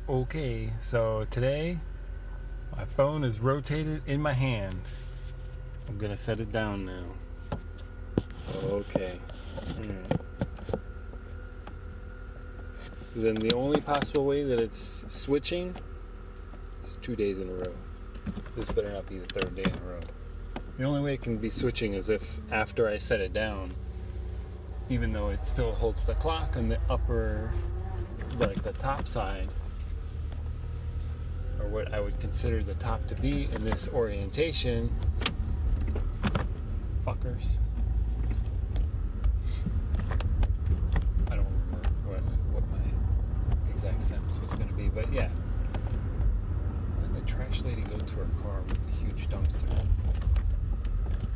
Okay, so today my phone is rotated in my hand. I'm gonna set it down now. Okay. Then the only possible way that it's switching is 2 days in a row. This better not be the third day in a row. The only way it can be switching is if after I set it down, even though it still holds the clock on the upper, like the top side, or what I would consider the top to be in this orientation. Fuckers. I don't remember what my exact sentence was going to be, but yeah. Why did the trash lady go to her car with the huge dumpster?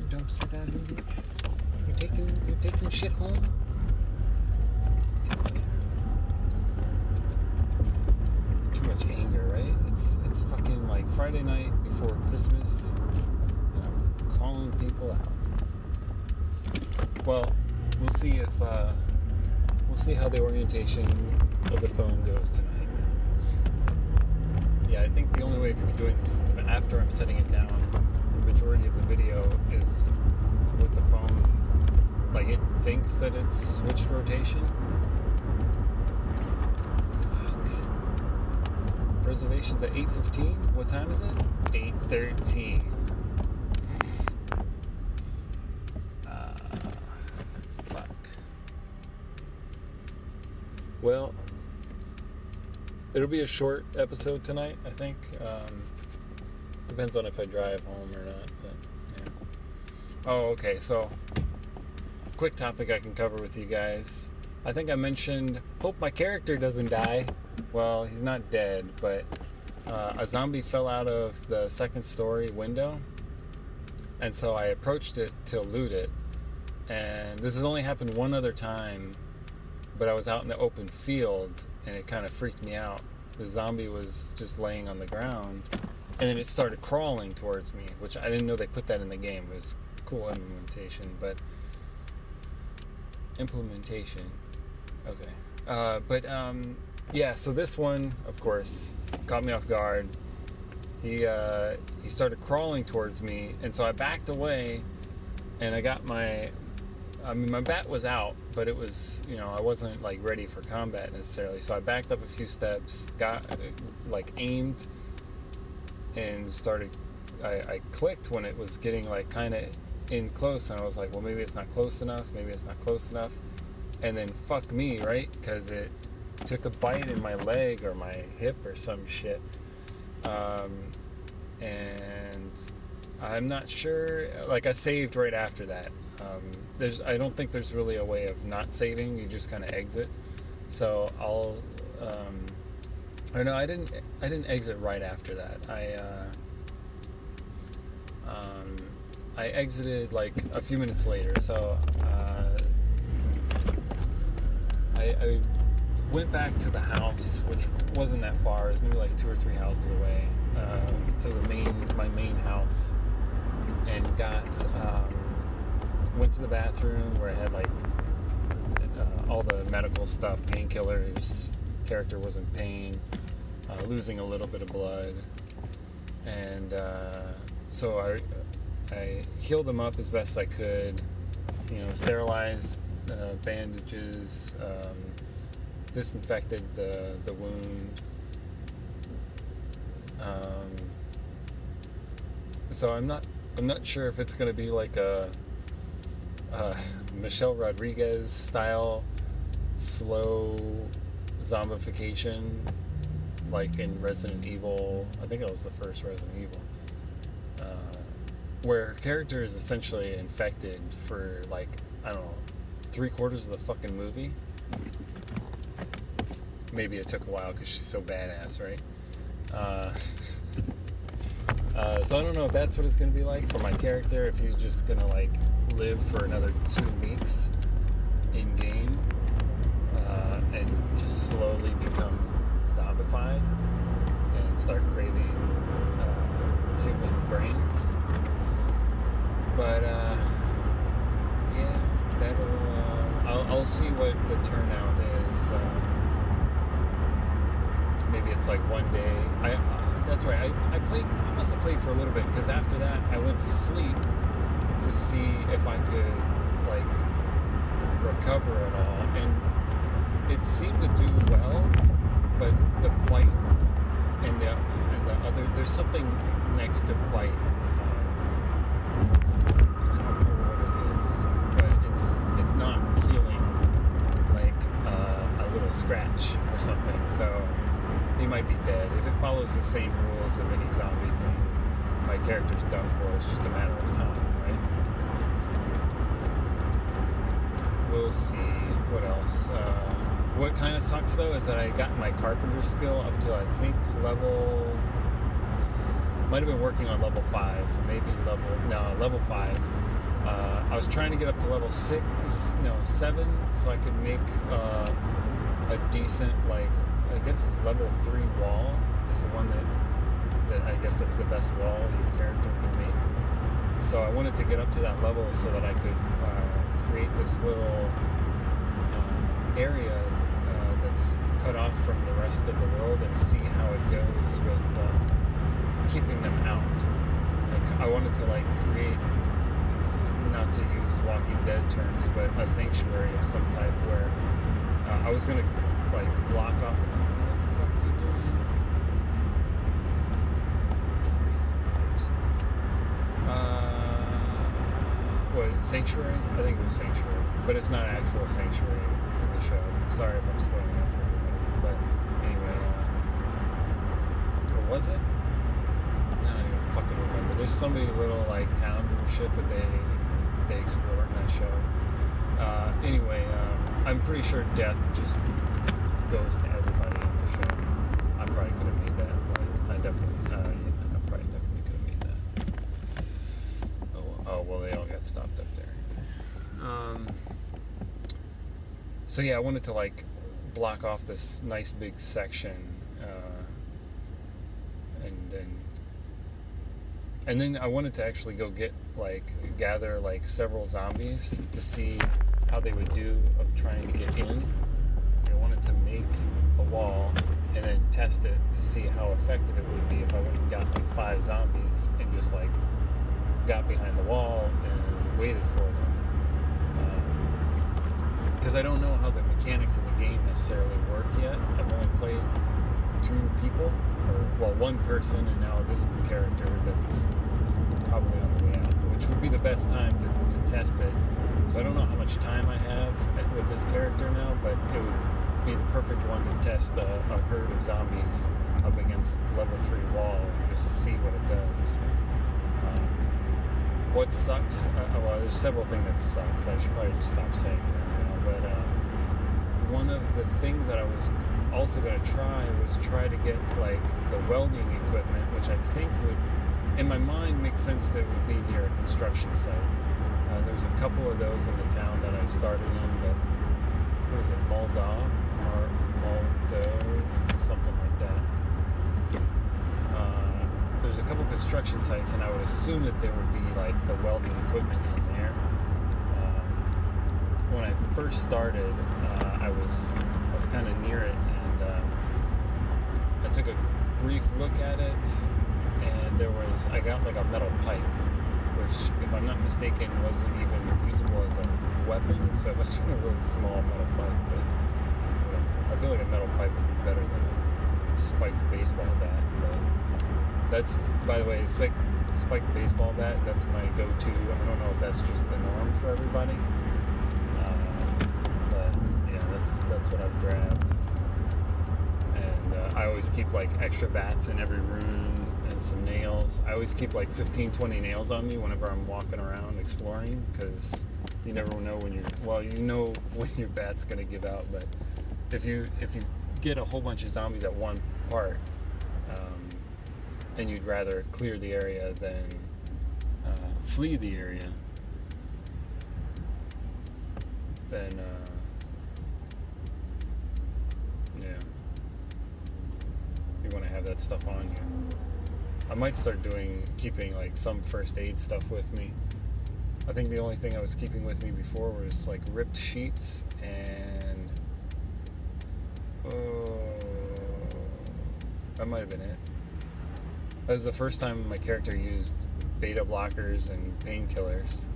Your dumpster diving, bitch? You taking shit home? Too much anger, right? It's fucking like Friday night before Christmas, and I'm calling people out. Well, we'll see how the orientation of the phone goes tonight. Yeah, I think the only way I could be doing this is after I'm setting it down. The majority of the video is with the phone, like it thinks that it's switched rotation. Reservations at 8:15. What time is it? 8:13. Fuck. Well, it'll be a short episode tonight, I think. Depends on if I drive home or not. But yeah. Oh, okay. So, quick topic I can cover with you guys. I think I mentioned, hope my character doesn't die. Well, he's not dead, but a zombie fell out of the second story window, and so I approached it to loot it. And this has only happened one other time, but I was out in the open field, and it kind of freaked me out. The zombie was just laying on the ground, and then it started crawling towards me, which I didn't know they put that in the game. It was cool implementation, but... Okay. Yeah, so this one, of course, caught me off guard. He started crawling towards me, and so I backed away, and I got my bat was out, but it was, I wasn't, like, ready for combat necessarily, so I backed up a few steps, got, like, aimed, and started, I clicked when it was getting, like, kind of in close, and I was like, well, maybe it's not close enough, and then fuck me, right, because it took a bite in my leg or my hip or some shit, and I'm not sure, like, I saved right after that. I don't think there's really a way of not saving. You just kind of exit. So I didn't exit right after that. I exited like a few minutes later. So I went back to the house, which wasn't that far. It was maybe like 2 or 3 houses away, to my main house, and went to the bathroom where I had like all the medical stuff, painkillers. Character was in pain, losing a little bit of blood, and so I healed him up as best I could. Sterilized, bandages, disinfected the wound. So I'm not sure if it's going to be like a Michelle Rodriguez style slow zombification, like in Resident Evil. I think it was the first Resident Evil, where her character is essentially infected for like, I don't know, 3/4 of the fucking movie. Maybe it took a while because she's so badass, right? So I don't know if that's what it's going to be like for my character, if he's just going to like live for another 2 weeks in game, and just slowly become zombified and start craving human brains. But yeah, I'll see what the turnout is. maybe it's like one day. That's right. I must have played for a little bit, because after that I went to sleep to see if I could like recover at all, and it seemed to do well, but the bite and the other, there's something next to bite. I don't know what it is, but it's not healing like a little scratch or something. So he might be dead. If it follows the same rules of any zombie thing, my character's done for. It's just a matter of time, right? So we'll see. What else? What kind of sucks though is that I got my carpenter skill up to, I think, might have been working on level 5, maybe level 5. I was trying to get up to level 7, so I could make a decent, like, I guess it's level 3 wall is the one that I guess that's the best wall your character can make. So I wanted to get up to that level so that I could create this little area that's cut off from the rest of the world, and see how it goes with keeping them out. Like, I wanted to like create, not to use Walking Dead terms, but a sanctuary of some type where I was gonna like block off the. What the fuck are you doing? Crazy persons. What, sanctuary? I think it was sanctuary, but it's not actual sanctuary in the show. Sorry if I'm spoiling it for everybody, but anyway, or was it? I don't even fucking remember. There's so many little like towns and shit that they explore in that show. Anyway, I'm pretty sure death just goes to everybody in the show. I probably could have made that. I probably definitely could have made that. Oh well, they all got stopped up there. So yeah, I wanted to like block off this nice big section, and then I wanted to actually go gather like several zombies to see how they would do of trying to get in. I wanted to make a wall and then test it to see how effective it would be if I went and got like 5 zombies and just like got behind the wall and waited for them. Because I don't know how the mechanics of the game necessarily work yet. I've only played 2 people, or 1 person, and now this character that's probably on the way out, which would be the best time to test it. So I don't know how much time I have with this character now, but it would be the perfect one to test a herd of zombies up against level 3 wall and just see what it does. What sucks? Well, there's several things that sucks. I should probably just stop saying that now. But one of the things that I was also going to try to get like the welding equipment, which I think would, in my mind, make sense that it would be near a construction site. There's a couple of those in the town that I started in, but what is it, Moldo, something like that. There's a couple construction sites, and I would assume that there would be like the welding equipment in there. When I first started, I was kind of near it, and I took a brief look at it, and I got like a metal pipe, which, if I'm not mistaken, wasn't even usable as a weapon, so it must have been a really small metal pipe, but I feel like a metal pipe would be better than a spiked baseball bat. But that's, by the way, spiked baseball bat, that's my go-to. I don't know if that's just the norm for everybody, but yeah, that's what I've grabbed. And I always keep like extra bats in every room and some nails. I always keep like 15-20 nails on me whenever I'm walking around exploring, because you never know when when your bat's gonna give out. But if you get a whole bunch of zombies at one part, and you'd rather clear the area than flee the area, then yeah, you want to have that stuff on you. I might start keeping like some first aid stuff with me. I think the only thing I was keeping with me before was like ripped sheets and That might have been it. That was the first time my character used beta blockers and painkillers,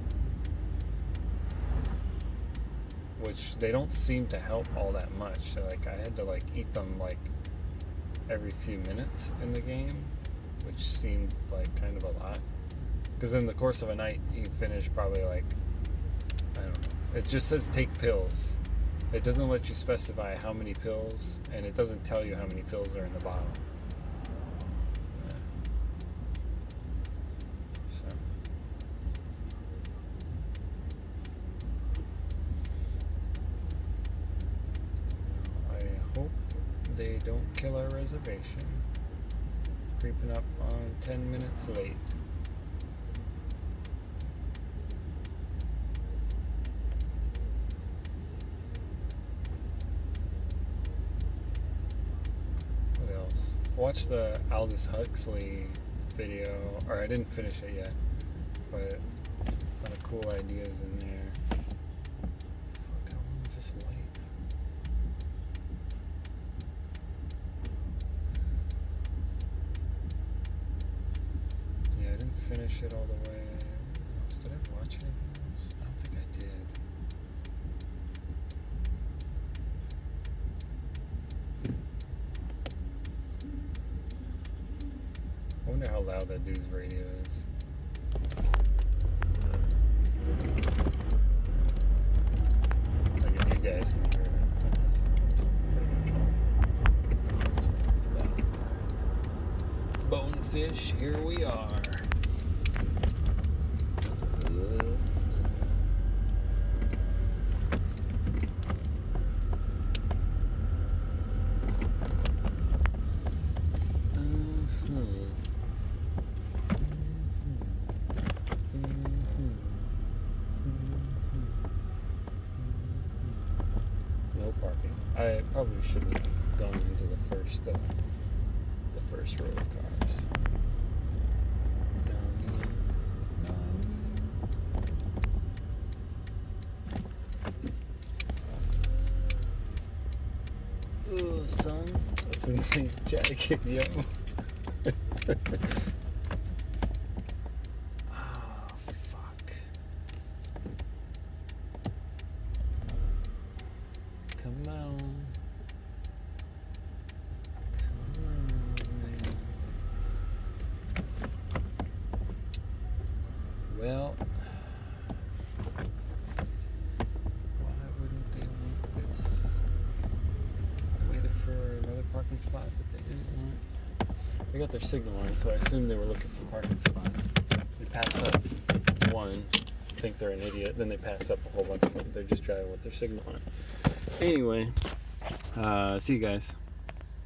which they don't seem to help all that much. So, like, I had to like eat them like every few minutes in the game, which seemed like kind of a lot. Because in the course of a night, you finish probably like, I don't know. It just says take pills. It doesn't let you specify how many pills, and it doesn't tell you how many pills are in the bottle. Yeah. So. I hope they don't kill our reservation. Creeping up on 10 minutes late. Watch the Aldous Huxley video, or I didn't finish it yet, but a lot of cool ideas in there. Fuck, how long is this light? Yeah, I didn't finish it all the way. Did I watch anything else? I don't think I did. I wonder how loud that dude's radio is. Like, if you guys can hear it, that's pretty much all. Bonefish, here we are. I probably should have gone into the first row of cars. Oh, son, that's a nice jacket, yo. Come on. Come on, man. Well, why wouldn't they want this? I waited for another parking spot that they didn't want. They got their signal on, so I assumed they were looking for parking spots. They pass up one, think they're an idiot, then they pass up a whole bunch of them. They're just driving with their signal on. Anyway, see you guys.